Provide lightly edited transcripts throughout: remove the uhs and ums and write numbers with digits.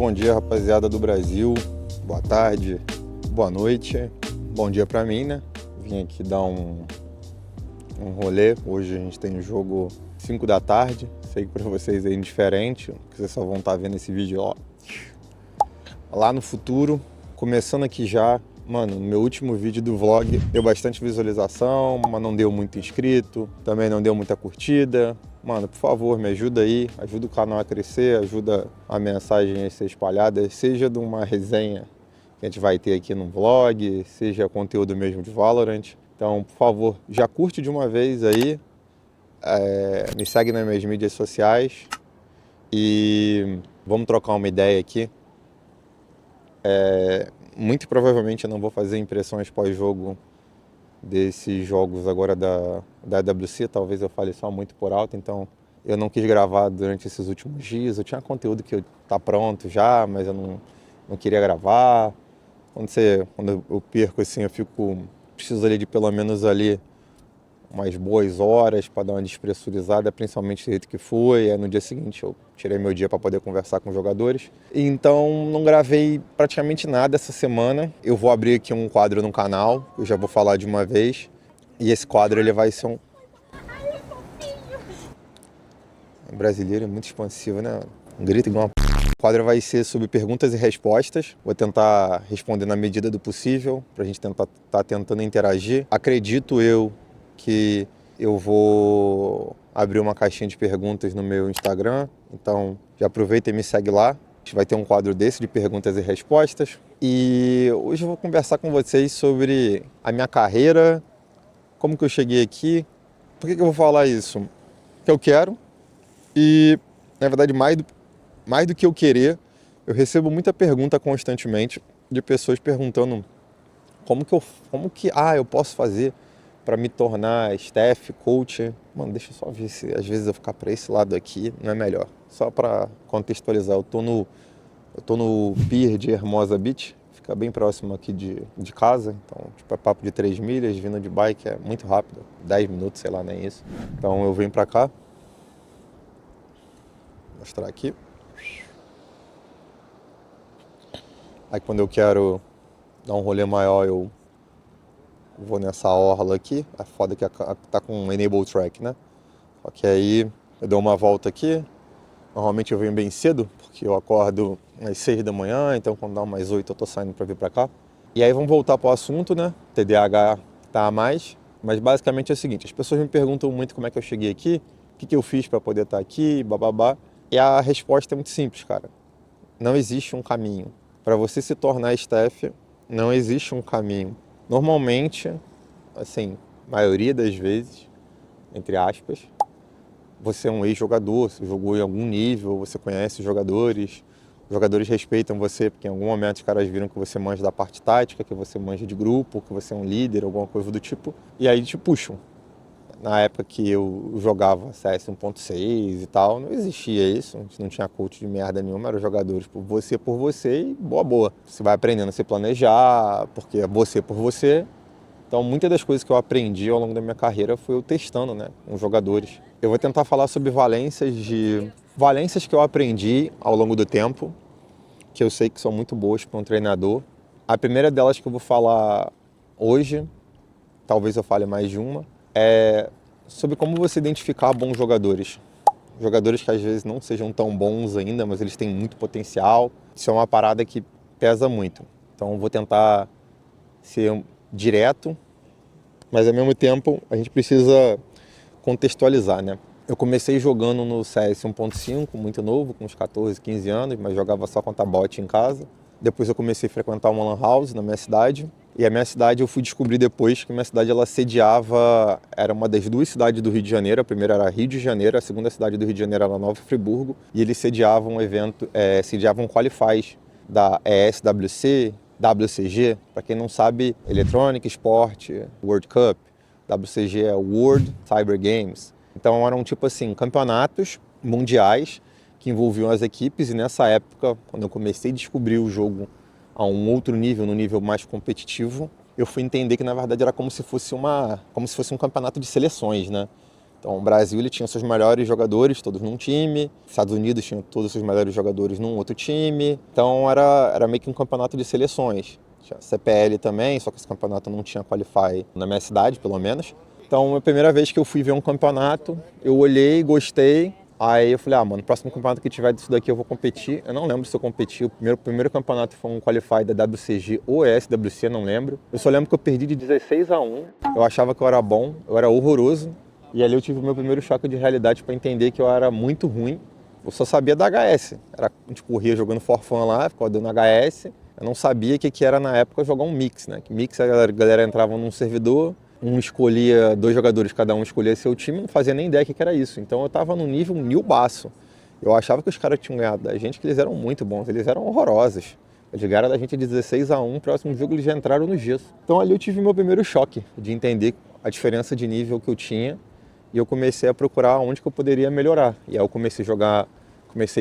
bom dia, rapaziada do Brasil. Boa tarde, boa noite. Bom dia pra mim, né? Vim aqui dar um rolê. Hoje a gente tem jogo 5 da tarde. Sei que pra vocês é indiferente, que vocês só vão estar vendo esse vídeo lá no futuro. Começando aqui já, mano, no meu último vídeo do vlog deu bastante visualização, mas não deu muito inscrito, também não deu muita curtida. Mano, por favor, me ajuda aí, ajuda o canal a crescer, ajuda a mensagem a ser espalhada, seja de uma resenha que a gente vai ter aqui no vlog, seja conteúdo mesmo de Valorant. Então, por favor, já curte de uma vez aí, me segue nas minhas mídias sociais e vamos trocar uma ideia aqui. Muito provavelmente eu não vou fazer impressões pós-jogo desses jogos agora da AWC, talvez eu fale só muito por alto, então eu não quis gravar durante esses últimos dias. Eu tinha conteúdo que tá pronto já, mas eu não queria gravar. Quando eu perco assim, preciso ali de pelo menos ali umas boas horas para dar uma despressurizada, principalmente do jeito que foi. Aí no dia seguinte eu tirei meu dia para poder conversar com os jogadores. Então não gravei praticamente nada essa semana. Eu vou abrir aqui um quadro no canal, eu já vou falar de uma vez. E esse quadro ele vai ser O brasileiro é muito expansivo, né? Um grito igual uma O quadro vai ser sobre perguntas e respostas. Vou tentar responder na medida do possível, pra gente tá tentando interagir. Acredito eu que eu vou abrir uma caixinha de perguntas no meu Instagram, então já aproveita e me segue lá. A gente vai ter um quadro desse de perguntas e respostas. E hoje eu vou conversar com vocês sobre a minha carreira, como que eu cheguei aqui. Por que eu vou falar isso? Porque eu quero e, na verdade, mais do que eu querer, eu recebo muita pergunta constantemente de pessoas perguntando como que eu posso fazer para me tornar staff, coach. Mano, deixa eu só ver se às vezes eu ficar para esse lado aqui não é melhor. Só para contextualizar, eu tô no pier de Hermosa Beach, fica bem próximo aqui de casa, então tipo, é papo de 3 milhas, vindo de bike é muito rápido, 10 minutos, sei lá, nem isso. Então eu venho para cá, vou mostrar aqui. Aí quando eu quero dar um rolê maior, eu vou nessa orla aqui. É foda que tá com Enable Track, né? Só que aí eu dou uma volta aqui. Normalmente eu venho bem cedo, porque eu acordo às 6 da manhã, então quando dá umas 8 eu tô saindo pra vir pra cá. E aí vamos voltar pro assunto, né? TDAH tá a mais. Mas basicamente é o seguinte, as pessoas me perguntam muito como é que eu cheguei aqui, o que eu fiz pra poder estar aqui, bababá. E a resposta é muito simples, cara. Não existe um caminho. Para você se tornar staff, não existe um caminho. Normalmente, assim, maioria das vezes, entre aspas, você é um ex-jogador, você jogou em algum nível, você conhece os jogadores respeitam você, porque em algum momento os caras viram que você manja da parte tática, que você manja de grupo, que você é um líder, alguma coisa do tipo, e aí te puxam. Na época que eu jogava CS 1.6 e tal, não existia isso, a gente não tinha coach de merda nenhuma, eram jogadores por você e boa. Você vai aprendendo a se planejar, porque é você por você. Então, muitas das coisas que eu aprendi ao longo da minha carreira foi eu testando, né, com jogadores. Eu vou tentar falar sobre valências que eu aprendi ao longo do tempo, que eu sei que são muito boas para um treinador. A primeira delas que eu vou falar hoje, talvez eu fale mais de uma, é sobre como você identificar bons jogadores. Jogadores que às vezes não sejam tão bons ainda, mas eles têm muito potencial. Isso é uma parada que pesa muito. Então eu vou tentar ser direto, mas ao mesmo tempo a gente precisa contextualizar, né? Eu comecei jogando no CS 1.5, muito novo, com uns 14, 15 anos, mas jogava só contra bot em casa. Depois eu comecei a frequentar uma lan house na minha cidade. E a minha cidade eu fui descobrir depois que a minha cidade ela sediava, era uma das 2 cidades do Rio de Janeiro. A primeira era Rio de Janeiro, a segunda cidade do Rio de Janeiro era Nova Friburgo. E eles sediavam sediavam qualifies da ESWC, WCG. Para quem não sabe, Electronic Sport World Cup. WCG é World Cyber Games. Então eram tipo assim, campeonatos mundiais que envolviam as equipes, e nessa época, quando eu comecei a descobrir o jogo a um outro nível, no nível mais competitivo, eu fui entender que na verdade era como se fosse um campeonato de seleções, né? Então o Brasil ele tinha seus melhores jogadores todos num time, Estados Unidos tinha todos os seus melhores jogadores num outro time, então era meio que um campeonato de seleções. Tinha CPL também, só que esse campeonato não tinha qualify na minha cidade, pelo menos. Então a primeira vez que eu fui ver um campeonato, eu olhei, gostei, aí eu falei, mano, o próximo campeonato que tiver disso daqui eu vou competir. Eu não lembro se eu competi, o primeiro campeonato foi um qualify da WCG ou SWC, não lembro. Eu só lembro que eu perdi de 16-1, eu achava que eu era bom, eu era horroroso. E ali eu tive o meu primeiro choque de realidade para entender que eu era muito ruim. Eu só sabia da HS. A gente corria jogando for fun lá, ficava dando HS. Eu não sabia o que era na época jogar um mix, né? Que mix a galera entrava num servidor, um escolhia, 2 jogadores, cada um escolhia seu time, não fazia nem ideia que era isso. Então eu tava num nível nilbaço. Eu achava que os caras tinham ganhado da gente, que eles eram muito bons, eles eram horrorosos. Eles ganharam da gente de 16-1, próximo jogo eles já entraram no gesso. Então ali eu tive meu primeiro choque de entender a diferença de nível que eu tinha. E eu comecei a procurar onde que eu poderia melhorar. E aí eu comecei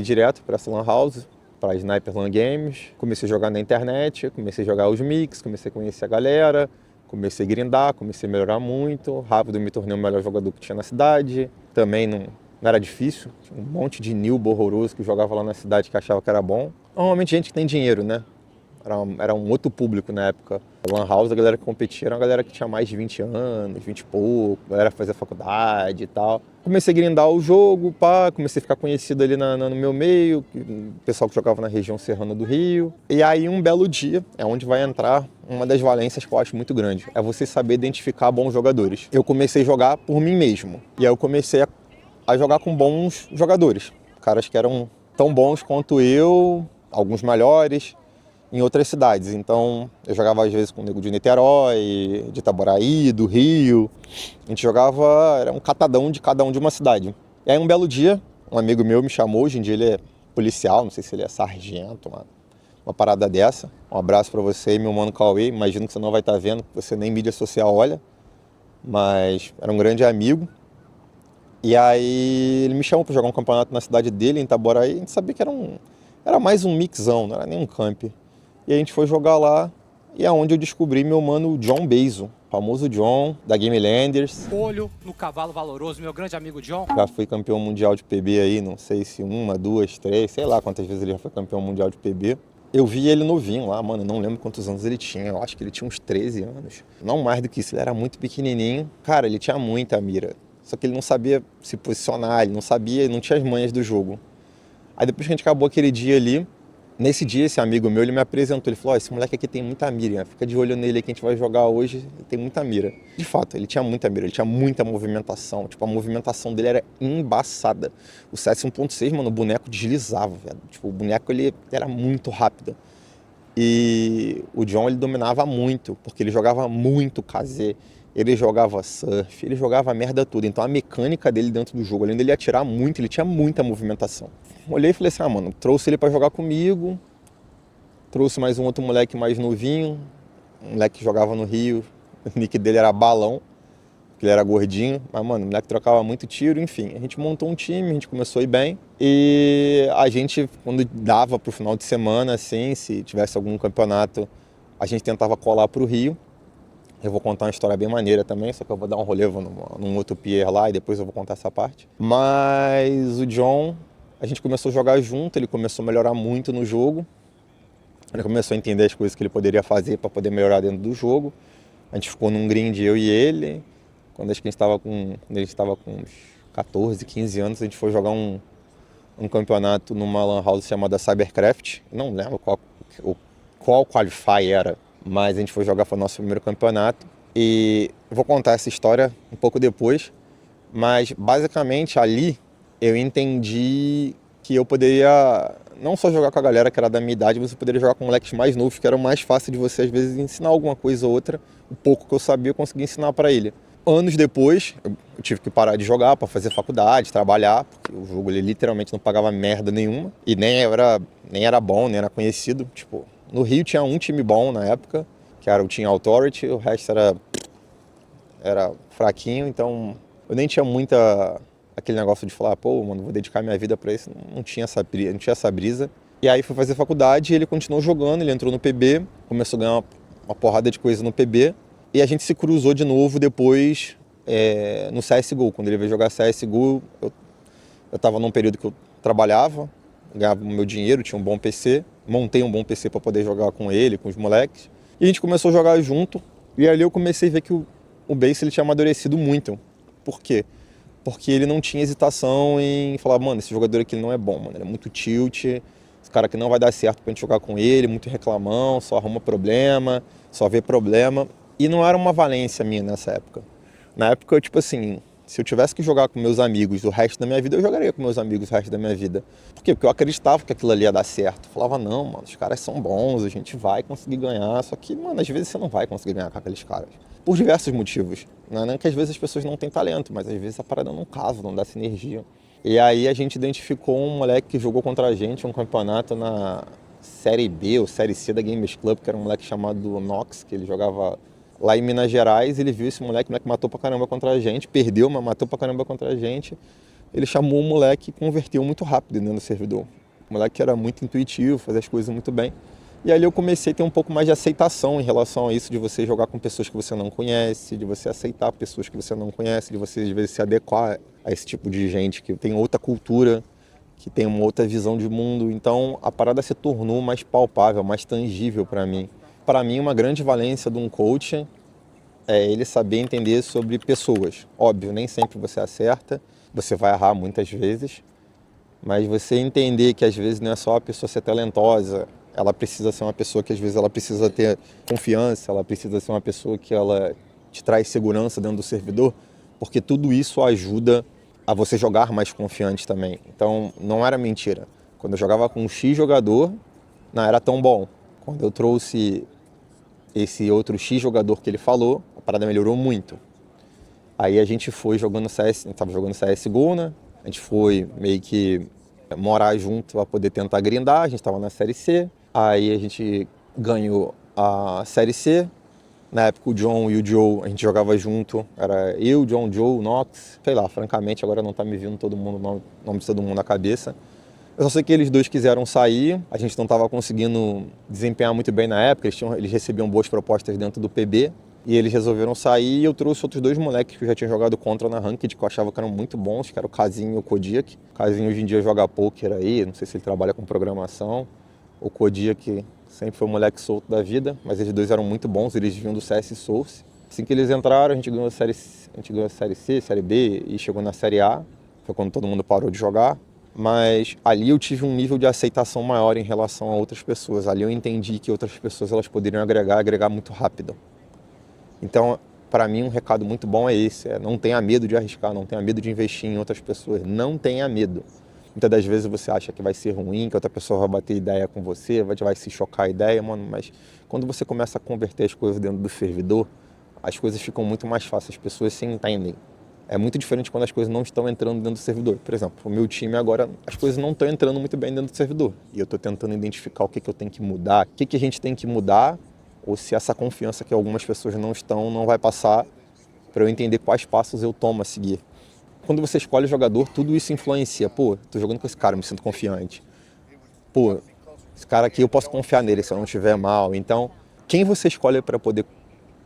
direto para essa Lan House, para Sniper Lan Games, comecei a jogar na internet, comecei a jogar os mix, comecei a conhecer a galera, comecei a grindar, comecei a melhorar muito, rápido me tornei o melhor jogador que tinha na cidade, também não era difícil, tinha um monte de newbo horroroso que jogava lá na cidade que achava que era bom. Normalmente gente que tem dinheiro, né? Era um outro público na época. A Lan House, a galera que competia era uma galera que tinha mais de 20 anos, 20 e pouco, a galera fazia faculdade e tal. Comecei a grindar o jogo, comecei a ficar conhecido ali no meu meio, o pessoal que jogava na região serrana do Rio. E aí um belo dia é onde vai entrar uma das valências que eu acho muito grande, é você saber identificar bons jogadores. Eu comecei a jogar por mim mesmo, e aí eu comecei a jogar com bons jogadores, caras que eram tão bons quanto eu, alguns melhores, em outras cidades. Então eu jogava às vezes com o nego de Niterói, de Itaboraí, do Rio. A gente jogava, era um catadão de cada um de uma cidade. E aí um belo dia, um amigo meu me chamou, hoje em dia ele é policial, não sei se ele é sargento, uma parada dessa. Um abraço pra você e meu mano Cauê, imagino que você não vai estar vendo, porque você nem mídia social olha, mas era um grande amigo. E aí ele me chamou pra jogar um campeonato na cidade dele, em Itaboraí. A gente sabia que era mais um mixão, não era nem um camp. E a gente foi jogar lá, e é onde eu descobri meu mano John Bezos, famoso John, da Game Landers. Olho no cavalo valoroso, meu grande amigo John. Já foi campeão mundial de PB aí, não sei se 1, 2, 3, sei lá quantas vezes ele já foi campeão mundial de PB. Eu vi ele novinho lá, mano, não lembro quantos anos ele tinha, eu acho que ele tinha uns 13 anos. Não mais do que isso, ele era muito pequenininho. Cara, ele tinha muita mira, só que ele não sabia se posicionar, ele não tinha as manhas do jogo. Aí depois que a gente acabou aquele dia ali, nesse dia, esse amigo meu, ele me apresentou, ele falou, esse moleque aqui tem muita mira, fica de olho nele aí que a gente vai jogar hoje, ele tem muita mira. De fato, ele tinha muita mira, ele tinha muita movimentação, tipo, a movimentação dele era embaçada. O CS 1.6, mano, o boneco deslizava, velho. Tipo, o boneco, ele era muito rápido. E o John, ele dominava muito, porque ele jogava muito KZ, ele jogava surf, ele jogava a merda toda. Então a mecânica dele dentro do jogo, além dele atirar muito, ele tinha muita movimentação. Olhei e falei assim, mano, trouxe ele pra jogar comigo, trouxe mais um outro moleque mais novinho, um moleque que jogava no Rio, o nick dele era Balão, porque ele era gordinho, mas, mano, o moleque trocava muito tiro, enfim. A gente montou um time, a gente começou a ir bem, e a gente, quando dava pro final de semana, assim, se tivesse algum campeonato, a gente tentava colar pro Rio. Eu vou contar uma história bem maneira também, só que eu vou dar um rolê num outro pier lá e depois eu vou contar essa parte. Mas o John, a gente começou a jogar junto, ele começou a melhorar muito no jogo. Ele começou a entender as coisas que ele poderia fazer para poder melhorar dentro do jogo. A gente ficou num grind, eu e ele. Quando acho que ele estava com uns 14, 15 anos, a gente foi jogar um campeonato numa lan house chamada Cybercraft. Não lembro qual qualify era. Mas a gente foi jogar, foi o nosso primeiro campeonato. E eu vou contar essa história um pouco depois. Mas basicamente ali eu entendi que eu poderia não só jogar com a galera que era da minha idade, mas eu poderia jogar com moleques mais novos, que era mais fácil de você às vezes ensinar alguma coisa ou outra. O pouco que eu sabia eu consegui ensinar para ele. Anos depois eu tive que parar de jogar para fazer faculdade, trabalhar, porque o jogo ele literalmente não pagava merda nenhuma. E nem era bom, nem era conhecido. Tipo, no Rio tinha um time bom na época, que era o Team Authority, o resto era fraquinho, então eu nem tinha aquele negócio de falar, pô, mano, vou dedicar minha vida pra isso, não tinha essa brisa. E aí fui fazer faculdade e ele continuou jogando, ele entrou no PB, começou a ganhar uma porrada de coisa no PB, e a gente se cruzou de novo depois, no CSGO. Quando ele veio jogar CSGO, eu estava num período que eu trabalhava, ganhava o meu dinheiro, tinha um bom PC, montei um bom PC para poder jogar com ele, com os moleques, e a gente começou a jogar junto, e ali eu comecei a ver que o Bass ele tinha amadurecido muito. Por quê? Porque ele não tinha hesitação em falar, mano, esse jogador aqui não é bom, mano, ele é muito tilt, esse cara aqui não vai dar certo pra gente jogar com ele, muito reclamão, só arruma problema, só vê problema, e não era uma valência minha nessa época. Na época, tipo assim, se eu tivesse que jogar com meus amigos o resto da minha vida, eu jogaria com meus amigos o resto da minha vida. Por quê? Porque eu acreditava que aquilo ali ia dar certo. Eu falava, não, mano, os caras são bons, a gente vai conseguir ganhar. Só que, mano, às vezes você não vai conseguir ganhar com aqueles caras. Por diversos motivos. Não é nem que às vezes as pessoas não têm talento, mas às vezes a parada não casa, não dá sinergia. E aí a gente identificou um moleque que jogou contra a gente um campeonato na Série B ou Série C da Gamers Club, que era um moleque chamado Nox, que ele jogava lá em Minas Gerais. Ele viu esse moleque, o moleque matou pra caramba contra a gente, perdeu, mas matou pra caramba contra a gente. Ele chamou o moleque e converteu muito rápido dentro do servidor. O moleque era muito intuitivo, fazia as coisas muito bem. E ali eu comecei a ter um pouco mais de aceitação em relação a isso, de você jogar com pessoas que você não conhece, de você aceitar pessoas que você não conhece, de você às vezes se adequar a esse tipo de gente que tem outra cultura, que tem uma outra visão de mundo. Então a parada se tornou mais palpável, mais tangível para mim. Para mim, uma grande valência de um coach é ele saber entender sobre pessoas. Óbvio, nem sempre você acerta, você vai errar muitas vezes, mas você entender que às vezes não é só a pessoa ser talentosa, ela precisa ser uma pessoa que às vezes ela precisa ter confiança, ela precisa ser uma pessoa que ela te traz segurança dentro do servidor, porque tudo isso ajuda a você jogar mais confiante também. Então, não era mentira. Quando eu jogava com um X jogador, não era tão bom. Quando eu trouxe esse outro X jogador que ele falou, a parada melhorou muito. Aí a gente foi jogando CS, a gente tava jogando CSGO, né? A gente foi meio que morar junto para poder tentar grindar, a gente tava na Série C. Aí a gente ganhou a Série C. Na época o John e o Joe, a gente jogava junto. Era eu, John, Joe, Nox. Sei lá, francamente, agora não tá me vindo todo mundo, nome de todo mundo na cabeça. Eu só sei que eles dois quiseram sair, a gente não estava conseguindo desempenhar muito bem na época, eles recebiam boas propostas dentro do PB, e eles resolveram sair, e eu trouxe outros dois moleques que eu já tinha jogado contra na Ranked, que eu achava que eram muito bons, que era o Casinho e o Kodiak. O Casinho hoje em dia joga poker aí, não sei se ele trabalha com programação. O Kodiak sempre foi um moleque solto da vida, mas eles dois eram muito bons, eles vinham do CS Source. Assim que eles entraram, a gente ganhou a Série C, Série B e chegou na Série A, foi quando todo mundo parou de jogar. Mas ali eu tive um nível de aceitação maior em relação a outras pessoas. Ali eu entendi que outras pessoas elas poderiam agregar muito rápido. Então, para mim, um recado muito bom é esse. Não tenha medo de arriscar, não tenha medo de investir em outras pessoas. Não tenha medo. Muitas das vezes você acha que vai ser ruim, que outra pessoa vai bater ideia com você, vai se chocar a ideia, mano. Mas quando você começa a converter as coisas dentro do servidor, as coisas ficam muito mais fáceis, as pessoas se entendem. É muito diferente quando as coisas não estão entrando dentro do servidor. Por exemplo, o meu time agora, as coisas não estão entrando muito bem dentro do servidor. E eu estou tentando identificar o que eu tenho que mudar, o que a gente tem que mudar, ou se essa confiança que algumas pessoas não estão, não vai passar, para eu entender quais passos eu tomo a seguir. Quando você escolhe o jogador, tudo isso influencia. Pô, tô jogando com esse cara, me sinto confiante. Pô, esse cara aqui eu posso confiar nele se eu não estiver mal. Então, quem você escolhe para poder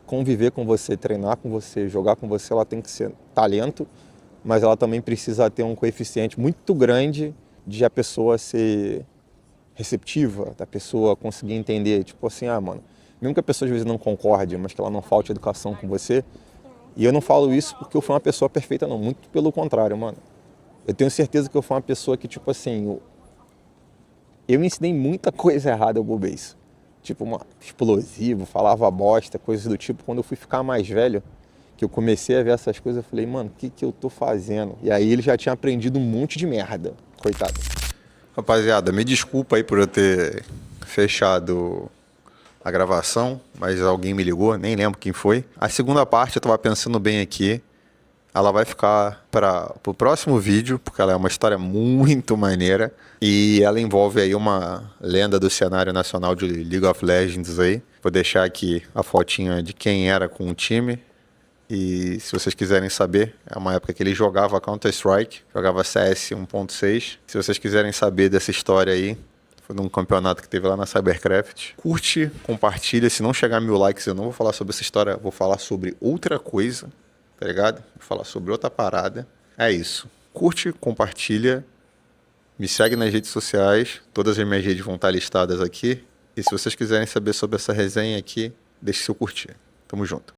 conviver com você, treinar com você, jogar com você, ela tem que ser talento, mas ela também precisa ter um coeficiente muito grande de a pessoa ser receptiva, da pessoa conseguir entender, tipo assim, mano, mesmo que a pessoa às vezes não concorde, mas que ela não falte educação com você, e eu não falo isso porque eu fui uma pessoa perfeita, não, muito pelo contrário, mano. Eu tenho certeza que eu fui uma pessoa que, tipo assim, eu ensinei muita coisa errada ao Bobês. Tipo, explosivo, falava bosta, coisas do tipo. Quando eu fui ficar mais velho, que eu comecei a ver essas coisas, eu falei, mano, o que eu tô fazendo? E aí ele já tinha aprendido um monte de merda, coitado. Rapaziada, me desculpa aí por eu ter fechado a gravação, mas alguém me ligou, nem lembro quem foi. A segunda parte, eu tava pensando bem aqui, ela vai ficar para o próximo vídeo, porque ela é uma história muito maneira e ela envolve aí uma lenda do cenário nacional de League of Legends aí. Vou deixar aqui a fotinha de quem era com o time e se vocês quiserem saber, é uma época que ele jogava Counter-Strike, jogava CS 1.6. Se vocês quiserem saber dessa história aí, foi num campeonato que teve lá na Cybercraft. Curte, compartilha, se não chegar a 1000 likes eu não vou falar sobre essa história, vou falar sobre outra coisa. tá ligado? Vou falar sobre outra parada. É isso. Curte, compartilha, me segue nas redes sociais, todas as minhas redes vão estar listadas aqui. E se vocês quiserem saber sobre essa resenha aqui, deixe seu curtir. Tamo junto.